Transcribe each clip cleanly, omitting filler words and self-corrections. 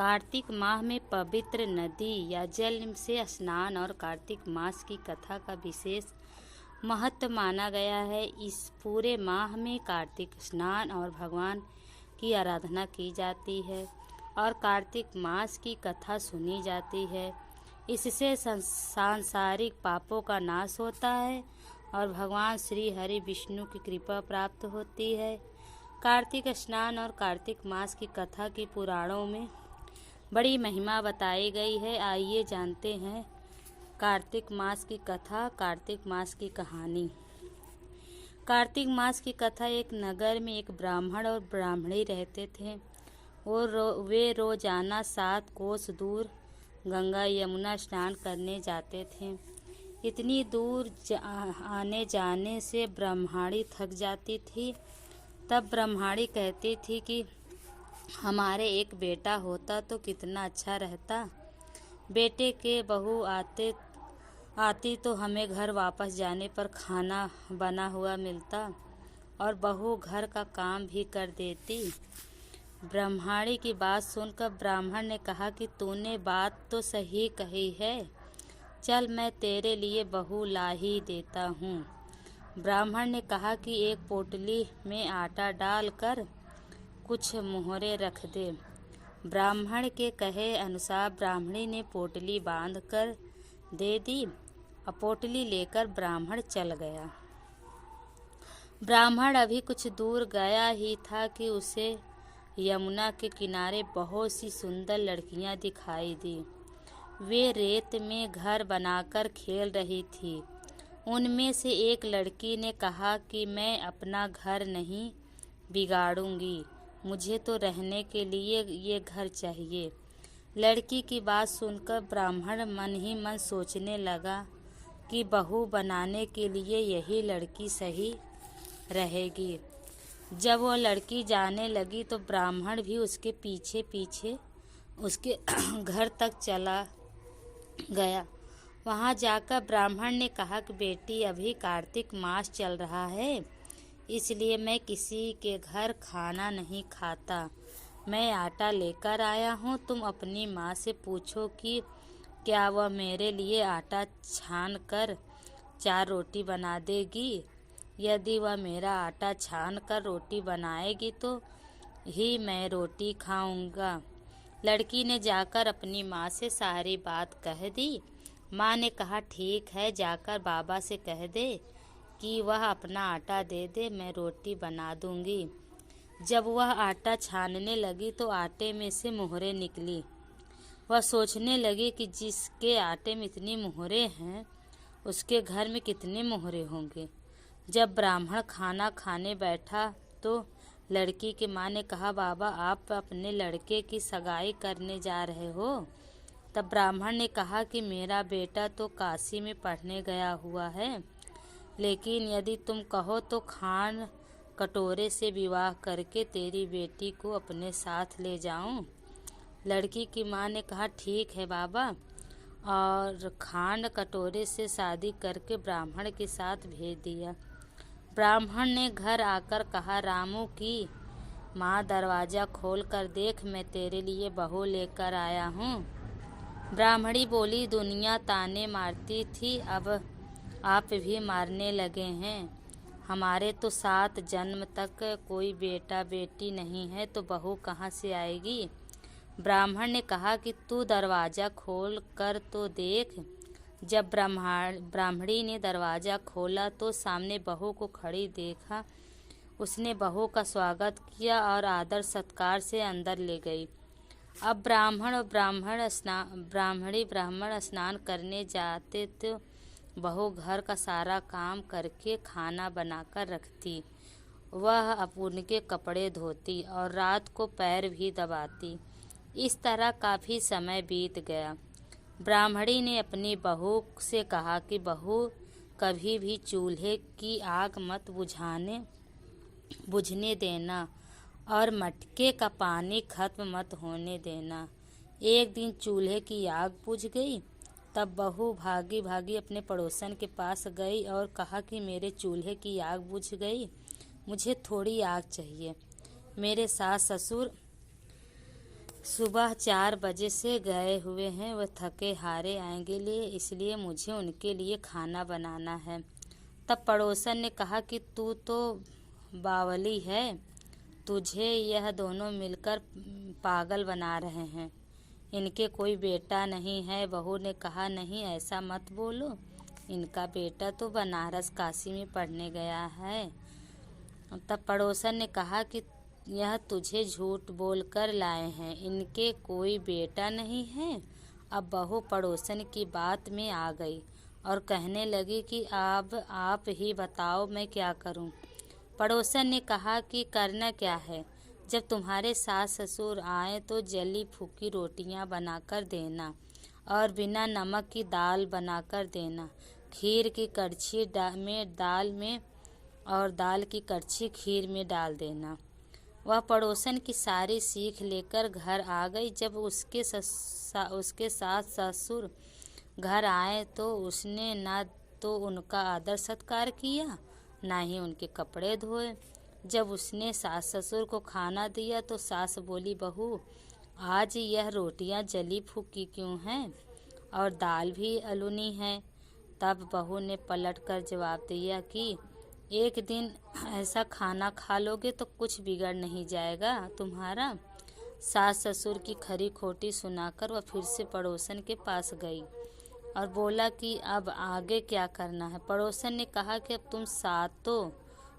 कार्तिक माह में पवित्र नदी या जल से स्नान और कार्तिक मास की कथा का विशेष महत्व माना गया है। इस पूरे माह में कार्तिक स्नान और भगवान की आराधना की जाती है और कार्तिक मास की कथा सुनी जाती है। इससे सांसारिक पापों का नाश होता है और भगवान श्री हरि विष्णु की कृपा प्राप्त होती है। कार्तिक स्नान और कार्तिक मास की कथा की पुराणों में बड़ी महिमा बताई गई है। आइए जानते हैं कार्तिक मास की कथा, कार्तिक मास की कहानी। कार्तिक मास की कथा। एक नगर में एक ब्राह्मण और ब्राह्मणी रहते थे। वे रोजाना 7 कोस दूर गंगा यमुना स्नान करने जाते थे। इतनी दूर आने जाने से ब्राह्मणी थक जाती थी। तब ब्राह्मणी कहती थी कि हमारे एक बेटा होता तो कितना अच्छा रहता। बेटे के बहू आती तो हमें घर वापस जाने पर खाना बना हुआ मिलता और बहू घर का काम भी कर देती। ब्राह्मणी की बात सुनकर ब्राह्मण ने कहा कि तूने बात तो सही कही है, चल मैं तेरे लिए बहू ला ही देता हूँ। ब्राह्मण ने कहा कि एक पोटली में आटा डालकर कुछ मोहरे रख दे। ब्राह्मण के कहे अनुसार ब्राह्मणी ने पोटली बांधकर दे दी और पोटली लेकर ब्राह्मण चल गया। ब्राह्मण अभी कुछ दूर गया ही था कि उसे यमुना के किनारे बहुत सी सुंदर लड़कियां दिखाई दी। वे रेत में घर बनाकर खेल रही थी। उनमें से एक लड़की ने कहा कि मैं अपना घर नहीं बिगाड़ूंगी, मुझे तो रहने के लिए ये घर चाहिए। लड़की की बात सुनकर ब्राह्मण मन ही मन सोचने लगा कि बहू बनाने के लिए यही लड़की सही रहेगी। जब वह लड़की जाने लगी तो ब्राह्मण भी उसके पीछे पीछे उसके घर तक चला गया। वहां जाकर ब्राह्मण ने कहा कि बेटी, अभी कार्तिक मास चल रहा है, इसलिए मैं किसी के घर खाना नहीं खाता। मैं आटा लेकर आया हूँ, तुम अपनी माँ से पूछो कि क्या वह मेरे लिए आटा छान कर 4 रोटी बना देगी। यदि वह मेरा आटा छान कर रोटी बनाएगी तो ही मैं रोटी खाऊंगा। लड़की ने जाकर अपनी माँ से सारी बात कह दी। माँ ने कहा ठीक है, जाकर बाबा से कह दे कि वह अपना आटा दे दे, मैं रोटी बना दूंगी। जब वह आटा छानने लगी तो आटे में से मोहरे निकली। वह सोचने लगी कि जिसके आटे में इतनी मोहरे हैं उसके घर में कितने मोहरे होंगे। जब ब्राह्मण खाना खाने बैठा तो लड़की की माँ ने कहा, बाबा आप अपने लड़के की सगाई करने जा रहे हो। तब ब्राह्मण ने कहा कि मेरा बेटा तो काशी में पढ़ने गया हुआ है, लेकिन यदि तुम कहो तो खान कटोरे से विवाह करके तेरी बेटी को अपने साथ ले जाऊं। लड़की की माँ ने कहा ठीक है बाबा, और खान कटोरे से शादी करके ब्राह्मण के साथ भेज दिया। ब्राह्मण ने घर आकर कहा, रामू की माँ दरवाज़ा खोल कर देख, मैं तेरे लिए बहू लेकर आया हूँ। ब्राह्मणी बोली, दुनिया ताने मारती थी, अब आप भी मारने लगे हैं। हमारे तो 7 जन्म तक कोई बेटा बेटी नहीं है, तो बहू कहाँ से आएगी। ब्राह्मण ने कहा कि तू दरवाज़ा खोल कर तो देख। जब ब्राह्मणी ने दरवाज़ा खोला तो सामने बहू को खड़ी देखा। उसने बहू का स्वागत किया और आदर सत्कार से अंदर ले गई। अब ब्राह्मण स्नान करने जाते तो बहू घर का सारा काम करके खाना बनाकर रखती। वह अब उनके कपड़े धोती और रात को पैर भी दबाती। इस तरह काफ़ी समय बीत गया। ब्राह्मणी ने अपनी बहू से कहा कि बहू, कभी भी चूल्हे की आग मत बुझने देना और मटके का पानी खत्म मत होने देना। एक दिन चूल्हे की आग बुझ गई। तब बहू भागी भागी अपने पड़ोसन के पास गई और कहा कि मेरे चूल्हे की आग बुझ गई, मुझे थोड़ी आग चाहिए। मेरे सास ससुर सुबह 4 बजे से गए हुए हैं, वह थके हारे आएंगे इसलिए मुझे उनके लिए खाना बनाना है। तब पड़ोसन ने कहा कि तू तो बावली है, तुझे यह दोनों मिलकर पागल बना रहे हैं। इनके कोई बेटा नहीं है। बहू ने कहा, नहीं ऐसा मत बोलो, इनका बेटा तो बनारस काशी में पढ़ने गया है। तब पड़ोसन ने कहा कि यह तुझे झूठ बोलकर लाए हैं, इनके कोई बेटा नहीं है। अब बहू पड़ोसन की बात में आ गई और कहने लगी कि अब आप ही बताओ मैं क्या करूं। पड़ोसन ने कहा कि करना क्या है, जब तुम्हारे सास ससुर आए तो जली फूकी रोटियां बनाकर देना और बिना नमक की दाल बनाकर देना। खीर की कड़छी में दाल में और दाल की कड़छी खीर में डाल देना। वह पड़ोसन की सारी सीख लेकर घर आ गई। जब उसके सास ससुर घर आए तो उसने ना तो उनका आदर सत्कार किया, ना ही उनके कपड़े धोए। जब उसने सास ससुर को खाना दिया तो सास बोली, बहू आज यह रोटियां जली फूकी क्यों हैं और दाल भी अलूनी है। तब बहू ने पलट कर जवाब दिया कि एक दिन ऐसा खाना खा लोगे तो कुछ बिगड़ नहीं जाएगा तुम्हारा। सास ससुर की खरी खोटी सुनाकर वह फिर से पड़ोसन के पास गई और बोला कि अब आगे क्या करना है। पड़ोसन ने कहा कि अब तुम सातों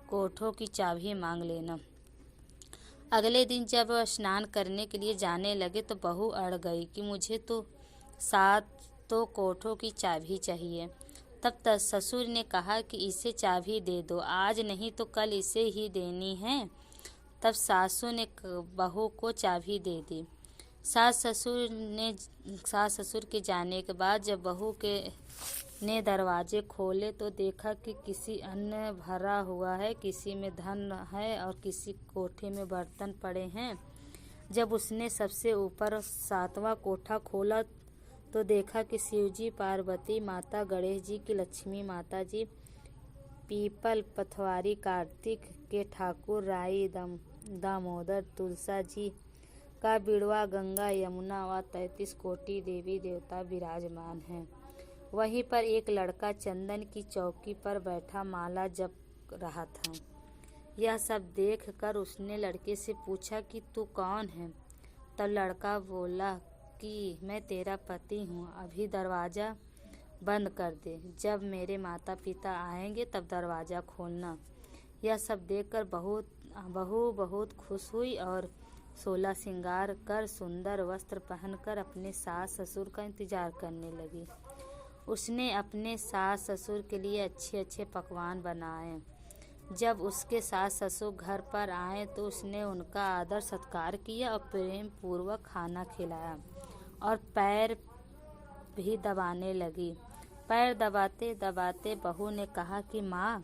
कोठों की चाबी मांग लेना। अगले दिन जब वह स्नान करने के लिए जाने लगे तो बहू अड़ गई कि मुझे तो सातों कोठों की चाबी चाहिए। तब ससुर ने कहा कि इसे चाबी दे दो, आज नहीं तो कल इसे ही देनी है। तब सासू ने बहू को चाबी दे दी। सास ससुर के जाने के बाद जब बहू ने दरवाजे खोले तो देखा कि किसी अन्न भरा हुआ है, किसी में धन है और किसी कोठे में बर्तन पड़े हैं। जब उसने सबसे ऊपर 7वां कोठा खोला तो देखा कि शिवजी, पार्वती माता, गणेश जी की लक्ष्मी माता जी, पीपल पथवारी कार्तिक के ठाकुर, राई दामोदर तुलसा जी का बिड़वा, गंगा यमुना व 33 कोटि देवी देवता विराजमान हैं। वहीं पर एक लड़का चंदन की चौकी पर बैठा माला जप रहा था। यह सब देख कर उसने लड़के से पूछा कि तू कौन है। तब लड़का बोला कि मैं तेरा पति हूँ, अभी दरवाज़ा बंद कर दे, जब मेरे माता पिता आएंगे तब दरवाज़ा खोलना। यह सब देखकर बहू बहुत खुश हुई और 16 श्रृंगार कर सुंदर वस्त्र पहनकर अपने सास ससुर का इंतजार करने लगी। उसने अपने सास ससुर के लिए अच्छे अच्छे पकवान बनाए। जब उसके सास ससुर घर पर आए तो उसने उनका आदर सत्कार किया और प्रेम पूर्वक खाना खिलाया और पैर भी दबाने लगी। पैर दबाते दबाते बहू ने कहा कि माँ,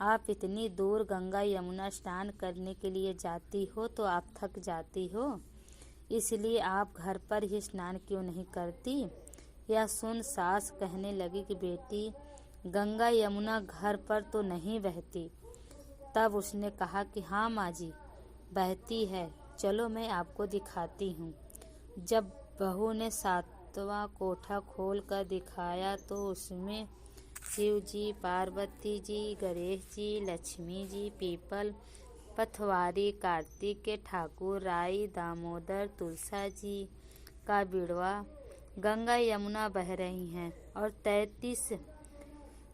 आप इतनी दूर गंगा यमुना स्नान करने के लिए जाती हो तो आप थक जाती हो, इसलिए आप घर पर ही स्नान क्यों नहीं करती। यह सुन सास कहने लगी कि बेटी, गंगा यमुना घर पर तो नहीं बहती। तब उसने कहा कि हाँ माँ जी, बहती है, चलो मैं आपको दिखाती हूँ। जब बहू ने 7वां कोठा खोल कर दिखाया तो उसमें शिव जी, पार्वती जी, गणेश जी, लक्ष्मी जी, पीपल पथवारी कार्तिक के ठाकुर, राई दामोदर तुलसा जी का बिड़वा, गंगा यमुना बह रही हैं और 33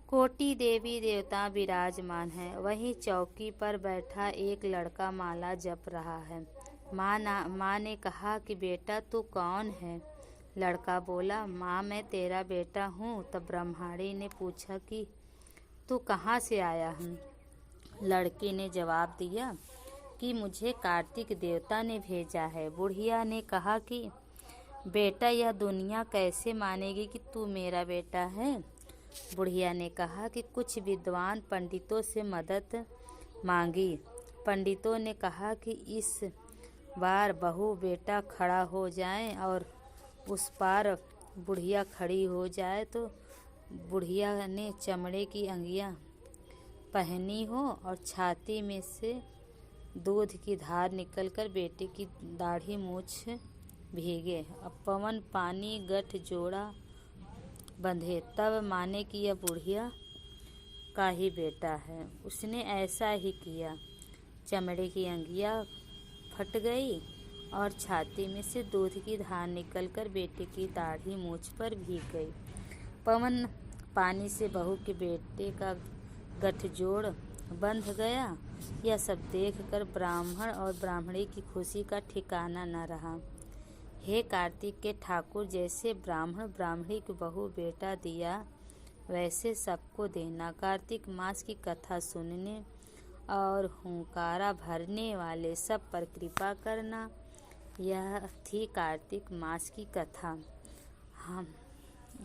कोटि देवी देवता विराजमान हैं। वहीं चौकी पर बैठा एक लड़का माला जप रहा है। माँ ने कहा कि बेटा तू कौन है। लड़का बोला, माँ मैं तेरा बेटा हूँ। तब ब्रह्माणी ने पूछा कि तू कहाँ से आया है। लड़के ने जवाब दिया कि मुझे कार्तिक देवता ने भेजा है। बुढ़िया ने कहा कि बेटा यह दुनिया कैसे मानेगी कि तू मेरा बेटा है। बुढ़िया ने कहा कि कुछ विद्वान पंडितों से मदद मांगी। पंडितों ने कहा कि इस बार बहू बेटा खड़ा हो जाए और उस पार बुढ़िया खड़ी हो जाए तो बुढ़िया ने चमड़े की अंगियां पहनी हो और छाती में से दूध की धार निकलकर बेटे की दाढ़ी मूछ भीगे। अब पवन पानी गठ जोड़ा बंधे, तब माने कि यह बुढ़िया का ही बेटा है। उसने ऐसा ही किया। चमड़े की अंगिया फट गई और छाती में से दूध की धार निकलकर बेटे की दाढ़ी मूंछ पर भीग गई। पवन पानी से बहू के बेटे का गठजोड़ बंध गया। यह सब देखकर ब्राह्मण और ब्राह्मणी की खुशी का ठिकाना न रहा। हे कार्तिक के ठाकुर, जैसे ब्राह्मण ब्राह्मणी को बहू बेटा दिया वैसे सबको देना। कार्तिक मास की कथा सुनने और हुंकारा भरने वाले सब पर कृपा करना। यह थी कार्तिक मास की कथा।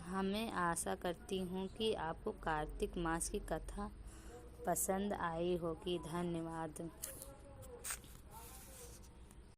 हमें आशा करती हूँ कि आपको कार्तिक मास की कथा पसंद आई होगी। धन्यवाद।